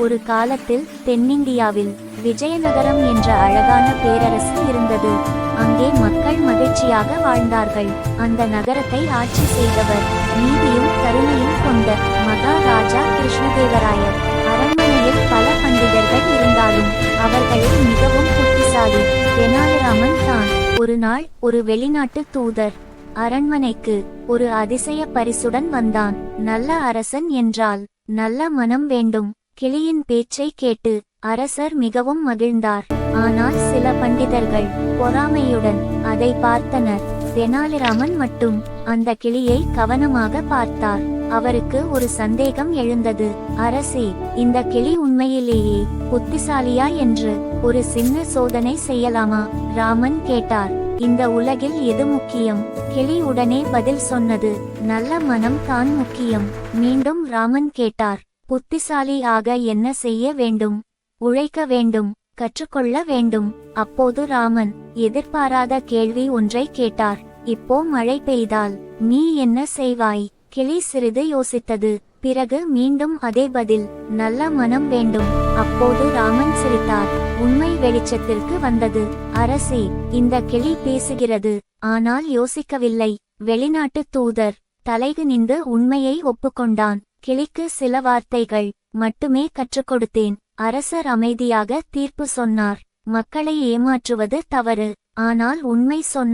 ஒரு காலத்தில் தென்னிந்தியாவில் விஜயநகரம் என்ற அழகான பேரரசு இருந்தது. அங்கே மக்கள் மகிழ்ச்சியாக வாழ்ந்தார்கள். அந்த நகரத்தை ஆட்சி செய்தவர் நீதியும் கருணையும் கொண்ட மகாராஜா கிருஷ்ணதேவராயர். அரண்மனையில் பல பண்டிதர்கள் இருந்தாலும் அவர்களில் மிகவும் புத்திசாலி தெனாலிராமன் தான். ஒரு நாள் ஒரு வெளிநாட்டு தூதர் அரண்மனைக்கு ஒரு அதிசய பரிசுடன் வந்தான். நல்ல அரசன் என்றால் நல்ல மனம் வேண்டும். கிளியின் பேச்சை கேட்டு அரசர் மிகவும் மகிழ்ந்தார். ஆனால் சில பண்டிதர்கள் பொறாமையுடன் அதை பார்த்தனர். தெனாலிராமன் மட்டும் அந்த கிளியை கவனமாக பார்த்தார். அவருக்கு ஒரு சந்தேகம் எழுந்தது. அரசே, இந்த கிளி உண்மையிலேயே புத்திசாலியா என்று ஒரு சின்ன சோதனை செய்யலாமா? ராமன் கேட்டார். இந்த உலகில் எது முக்கியம்? கிளி உடனே பதில் சொன்னது, நல்ல மனம் தான் முக்கியம். மீண்டும் ராமன் கேட்டார், புத்திசாலி ஆக என்ன செய்ய வேண்டும்? உழைக்க வேண்டும், கற்றுக்கொள்ள வேண்டும். அப்போது ராமன் எதிர்பாராத கேள்வி ஒன்றை கேட்டார். இப்போ மழை பெய்தால் நீ என்ன செய்வாய்? கிளி சிறிது யோசித்தது. பிறகு மீண்டும் அதே பதில், நல்ல மனம் வேண்டும். அப்போது ராமன் சிரித்தார். உண்மை வெளிச்சத்திற்கு வந்தது. அரசே, இந்த கிளி பேசுகிறது, ஆனால் யோசிக்கவில்லை. வெளிநாட்டு தூதர் தலைகுனிந்து உண்மையை ஒப்புக்கொண்டான். கிளிக்கு சில வார்த்தைகள் மட்டுமே கற்றுக் கொடுத்தேன். அரசர் அமைதியாக தீர்ப்பு சொன்னார். மக்களை ஏமாற்றுவது தவறு, ஆனால் உண்மை சொன்ன